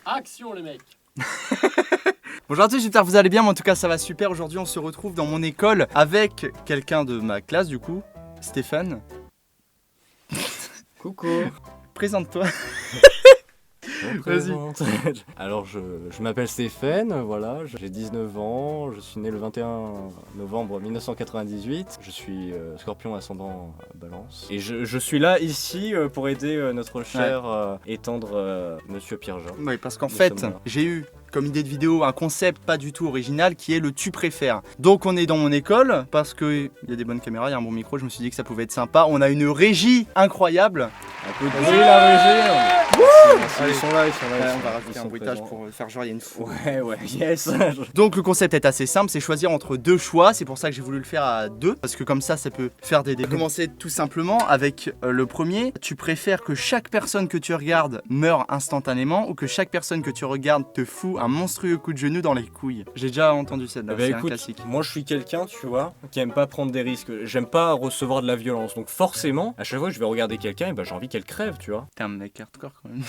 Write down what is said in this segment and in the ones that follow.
Action les mecs. Bonjour à tous, j'espère que vous allez bien, mais en tout cas ça va super. Aujourd'hui on se retrouve dans mon école avec quelqu'un de ma classe du coup, Stéphane. Coucou. Présente-toi. Vas-y. Alors je m'appelle Stéphane, voilà, j'ai 19 ans, je suis né le 21 novembre 1998, je suis Scorpion ascendant Balance. Et je suis là ici pour aider notre cher et tendre Monsieur Pierre-Jean. Oui, parce qu'en fait, j'ai eu comme idée de vidéo un concept pas du tout original qui est le tu préfères. Donc on est dans mon école parce qu'il y a des bonnes caméras, il y a un bon micro, je me suis dit que ça pouvait être sympa. On a une régie incroyable. Un peu de bruit la régie. Allez, Ils sont là. On va rajouter un bruitage pour faire genre il y a une foule. Ouais, yes. Donc le concept est assez simple, c'est choisir entre deux choix. C'est pour ça que j'ai voulu le faire à deux, parce que comme ça peut faire des débats. Commencer tout simplement avec le premier. Tu préfères que chaque personne que tu regardes meure instantanément ou que chaque personne que tu regardes te fout un monstrueux coup de genou dans les couilles? J'ai déjà entendu celle-là, c'est un classique. Moi je suis quelqu'un, tu vois, qui aime pas prendre des risques. J'aime pas recevoir de la violence. Donc forcément, à chaque fois que je vais regarder quelqu'un, j'ai envie qu'elle crève, tu vois. T'es un mec hardcore quand même.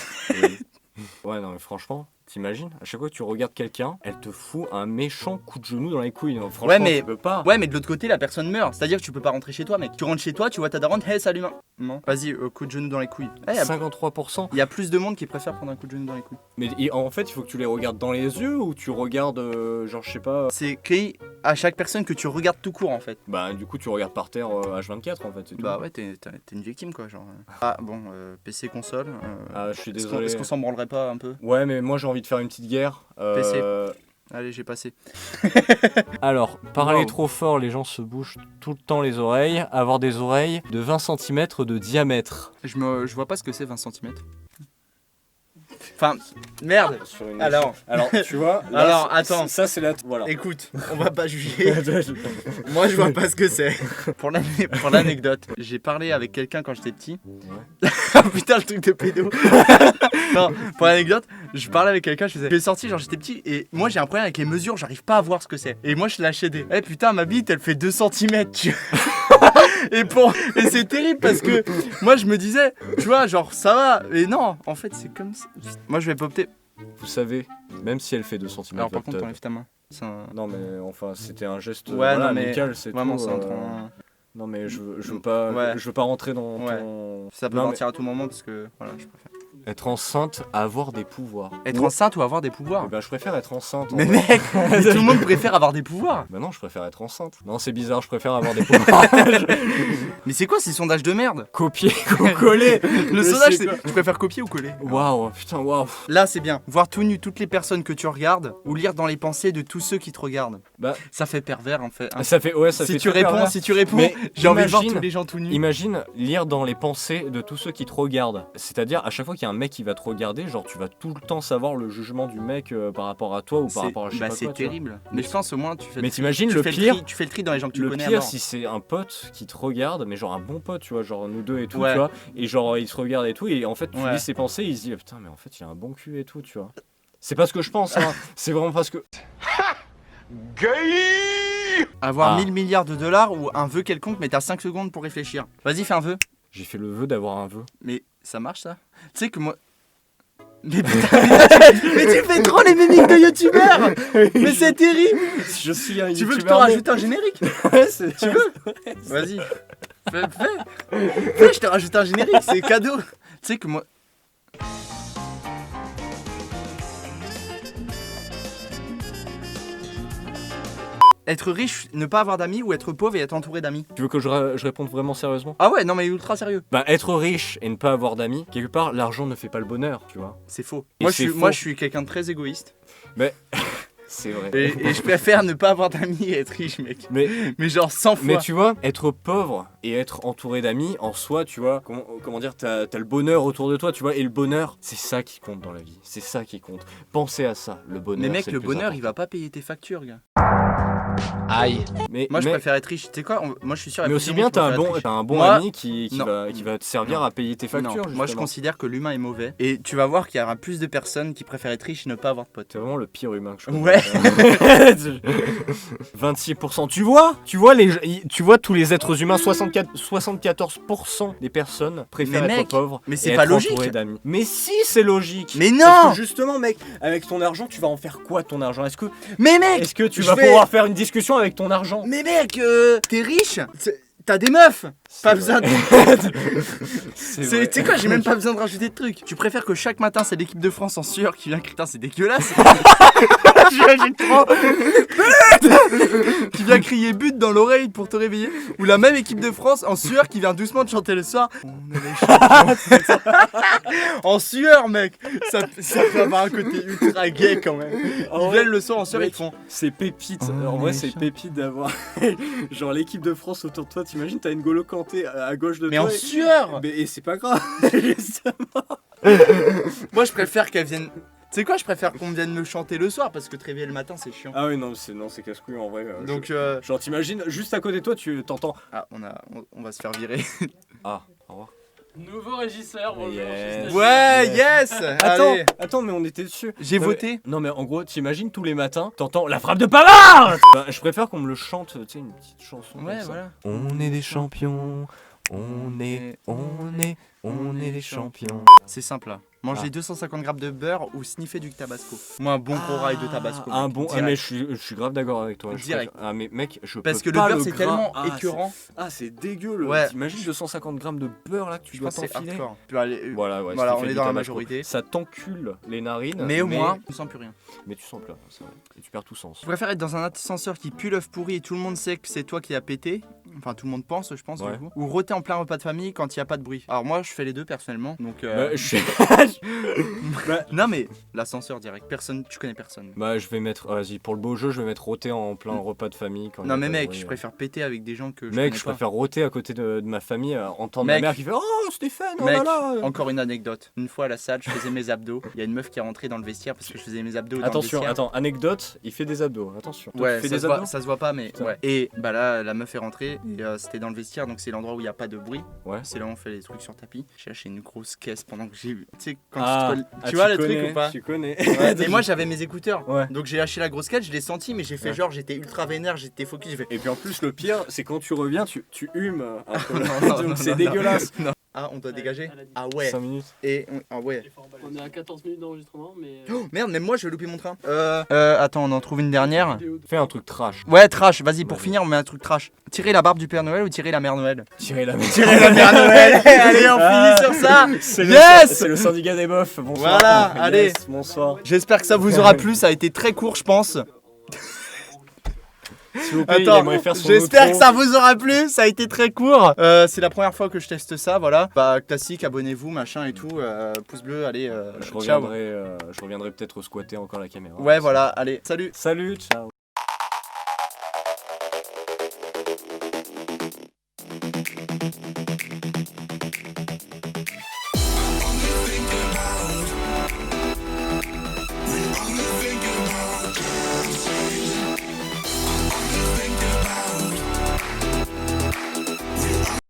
Ouais, non mais franchement, t'imagines, à chaque fois que tu regardes quelqu'un, elle te fout un méchant coup de genou dans les couilles. Non, franchement, ouais, mais tu peux pas. Ouais, mais de l'autre côté, la personne meurt. C'est-à-dire que tu peux pas rentrer chez toi, mec. Tu rentres chez toi, tu vois ta daronne, hey, salut, non. Vas-y, coup de genou dans les couilles. 53%. Il y a plus de monde qui préfère prendre un coup de genou dans les couilles. Mais en fait, il faut que tu les regardes dans les yeux ou tu regardes, genre, je sais pas. C'est créé à chaque personne que tu regardes tout court en fait. Bah, du coup, tu regardes par terre H24 en fait. C'est tout. Bah ouais, t'es une victime quoi, genre. Ah bon, PC console. Ah, je suis désolé. Est-ce qu'on s'en branlerait pas un peu? Ouais, mais moi j'ai envie de faire une petite guerre. PC. Allez, j'ai passé. Alors, parler trop fort, les gens se bouchent tout le temps les oreilles. Avoir des oreilles de 20 cm de diamètre. Je vois pas ce que c'est 20 cm. Enfin, merde. Alors, tu vois. Là, alors, attends. Ça, c'est la. Voilà. Écoute, on va pas juger. Moi, je vois pas ce que c'est. Pour l'anecdote, j'ai parlé avec quelqu'un quand j'étais petit. Ouais. Ah putain, le truc de pédo. Non, pour l'anecdote, je parlais avec quelqu'un, je suis sorti, genre j'étais petit, et moi j'ai un problème avec les mesures, j'arrive pas à voir ce que c'est. Et moi je lâchais des. Eh putain, ma bite elle fait 2 cm. Et c'est terrible parce que moi je me disais, tu vois, genre ça va. Et non, en fait c'est comme ça. Moi je vais pas opter. Vous savez, même si elle fait 2 cm. Alors par contre, t'enlèves ta main. Non, mais enfin, c'était un geste amical, c'est vraiment, tout. C'est Non, mais je veux pas rentrer dans ton. Ça peut partir à tout moment parce que voilà, je préfère. Être enceinte, avoir des pouvoirs. Être enceinte ou avoir des pouvoirs? Eh ben, je préfère être enceinte. Mais mec, mais tout le monde préfère avoir des pouvoirs. Bah non, je préfère être enceinte. Non, c'est bizarre, je préfère avoir des pouvoirs. Mais c'est quoi ces sondages de merde? Copier ou coller. Le sondage, c'est je préfère copier ou coller. Waouh, putain, waouh. Là, c'est bien. Voir tout nu toutes les personnes que tu regardes ou lire dans les pensées de tous ceux qui te regardent. Bah, ça fait pervers en fait. Hein. Ça fait si tu réponds, j'ai envie de voir tous les gens tout nus. Imagine lire dans les pensées de tous ceux qui te regardent. C'est-à-dire à chaque fois qu'il y a un mec qui va te regarder, genre tu vas tout le temps savoir le jugement du mec par rapport à toi ou par rapport à je sais pas quoi. C'est terrible. Mais je pense au moins tu fais. Mais t'imagines le pire, tu fais le tri dans les gens que tu connais. Le pire si c'est un pote qui te regarde, mais genre un bon pote, tu vois, genre nous deux et tout, tu vois, et genre il se regarde et tout, et en fait tu lis ses pensées, il se dit putain mais en fait il a un bon cul et tout, tu vois. C'est pas ce que je pense, hein. C'est vraiment parce que. Avoir 1000 milliards de dollars ou un vœu quelconque, mais t'as 5 secondes pour réfléchir. Vas-y, fais un vœu. J'ai fait le vœu d'avoir un vœu. Mais ça marche ça? Tu sais que moi. Mais putain, mais tu fais trop les mimiques de youtubeurs. Mais c'est terrible. Je suis un youtubeur. Tu veux que je te rajoute un générique? Ouais, tu veux? Vas-y. Fais, je te rajoute un générique, c'est cadeau. Tu sais que moi. Être riche, ne pas avoir d'amis ou être pauvre et être entouré d'amis? Tu veux que je réponde vraiment sérieusement? Ah ouais, non mais ultra sérieux. Bah être riche et ne pas avoir d'amis, quelque part l'argent ne fait pas le bonheur, tu vois. C'est faux. Moi je suis quelqu'un de très égoïste. Mais c'est vrai. Et je préfère ne pas avoir d'amis et être riche, mec. Mais genre 100 fois. Mais tu vois, être pauvre et être entouré d'amis, en soi, tu vois, comment dire, t'as le bonheur autour de toi, tu vois, et le bonheur, c'est ça qui compte dans la vie. C'est ça qui compte. Pensez à ça, le bonheur. Mais mec, le bonheur, il va pas payer tes factures, gars. Aïe. Moi, je préfère être riche. Tu sais quoi moi, je suis sûr. Mais aussi bien, t'as un bon Moi, ami qui non. va te servir à payer tes factures. Non, moi, je considère que l'humain est mauvais. Et tu vas voir qu'il y aura plus de personnes qui préfèrent être riches et ne pas avoir de potes. C'est vraiment le pire humain que je connais. Ouais. 26%. Tu vois tous les êtres humains, 74% des personnes préfèrent Mais être mec, pauvres. mais et c'est être pas logique. entourées d'amis. Mais si, c'est logique. Mais Parce non. que justement, mec, avec ton argent, tu vas en faire quoi de ton argent? Mais mec, Est-ce que tu je vas vais- pouvoir faire une discussion avec ton argent? mais mec, t'es riche. T'as des meufs. Pas besoin de. Tu sais quoi, j'ai même pas besoin de rajouter de trucs. Tu préfères que chaque matin c'est l'équipe de France en sueur qui vient. Putain, c'est dégueulasse. J'imagine trop. Qui vient crier but dans l'oreille pour te réveiller. Ou la même équipe de France en sueur qui vient doucement te chanter le soir. On est les champions. En sueur, mec. Ça peut avoir un côté ultra gay quand même. Ils viennent le soir en sueur et ils font. C'est pépite. Oh, En vrai, les c'est chats. pépite d'avoir genre l'équipe de France autour de toi. T'imagines, t'as une N'Golo Kanté à gauche de Mais toi. en sueur. Et c'est pas grave. Moi, je préfère qu'elle vienne. Tu sais quoi, je préfère qu'on vienne me chanter le soir parce que te réveiller le matin c'est chiant. Ah oui, non, c'est casse-couille en vrai. Donc, Genre, t'imagines, juste à côté de toi, tu t'entends. ah, on va se faire virer. Ah, au revoir. Nouveau régisseur, bonjour. Yes. Ouais, yes. Attends, Allez. attends, mais on était dessus. J'ai Non, mais- voté. Non, mais en gros, t'imagines tous les matins, t'entends la frappe de Pavard. Bah, je préfère qu'on me le chante, tu sais, une petite chanson. Ouais, comme ça. voilà. On est des champions, on est des champions. C'est simple là. Manger Ah. 250 grammes de beurre ou sniffer du tabasco. Moi, un bon gros rail de tabasco. Un mec, bon. Ah, direct. mais je suis grave d'accord avec toi. Direct. Ah, mais mec, je Parce peux que le pas beurre c'est gras. tellement Ah, écœurant. c'est dégueu le. Ouais. T'imagines 250 grammes de beurre là que tu Je dois pense que c'est t'enfiler. hardcore. Tu vas aller- Voilà, ouais, Voilà, ce qui on fait est du dans la tabasco. majorité. Ça t'encule les narines. Mais au moins, on sent plus rien. Mais tu sens plat, c'est vrai. Et tu perds tout sens. Je préfère être dans un ascenseur qui pue l'œuf pourri et tout le monde sait que c'est toi qui as pété. Enfin, tout le monde pense, je pense. Ouais. Du coup. Ou rôter en plein repas de famille quand il n'y a pas de bruit. Alors, moi, je fais les deux personnellement. Donc, Bah, non, mais l'ascenseur direct. Personne, tu connais personne. Bah, je vais mettre. Vas-y, pour le beau jeu, je vais mettre rôter en plein repas de famille. Quand il y Non, a mais pas de mec, bruit. je préfère péter avec des gens que je Mec, connais je pas. préfère rôter à côté de ma famille, entendre Mec. ma mère qui fait Oh Stéphane, oh Mec, là là. encore une anecdote. Une fois à la salle, je faisais mes abdos. Il y a une meuf qui est rentrée dans le vestiaire parce que je faisais mes abdos dans le Attention, vestiaire. attends, anecdote, il fait des abdos, attention. Toi, Ouais, tu fais ça des se, voit, abdos ça se voit pas, mais Putain. ouais. Et bah là, la meuf est rentrée et c'était dans le vestiaire, donc c'est l'endroit où il n'y a pas de bruit. Ouais. C'est là où on fait les trucs sur tapis. J'ai acheté une grosse caisse pendant que j'ai eu. Tu sais, quand Ah, tu vois le connais, truc ou pas Tu connais. Ouais, et moi j'avais mes écouteurs. Ouais. Donc j'ai lâché la grosse caisse, je l'ai senti, mais j'ai fait Ouais. genre, j'étais ultra vénère, j'étais focus, j'ai fait. Et puis en plus, le pire, c'est quand tu reviens, tu humes. un peu. Non, non, Donc non, c'est non, dégueulasse. non. Ah, on doit dégager. Ah ouais. 5 minutes. Et ah ouais. On est à 14 minutes d'enregistrement, mais. Oh, merde, même moi je vais louper mon train. Attends, on en trouve une dernière. Fais un truc trash. Ouais, trash, vas-y, pour Vas-y. finir, on met un truc trash. Tirer la barbe du Père Noël ou tirer la Mère Noël? Tirer la Tirer la Mère Noël. Allez, on finit sur ça. C'est Yes. C'est le syndicat des bofs. Bonsoir. Voilà, Yes, allez. Bonsoir. J'espère que ça vous aura plu, ça a été très court, je pense. S'il vous plaît, il Attends, aimerait faire son j'espère que outro. ça vous aura plu, ça a été très court. C'est la première fois que je teste ça, voilà. Bah, classique, abonnez-vous, machin et tout. Pouce bleu, allez, Je ciao. reviendrai peut-être squatter encore la caméra. Ouais, voilà, allez, salut. Salut, ciao.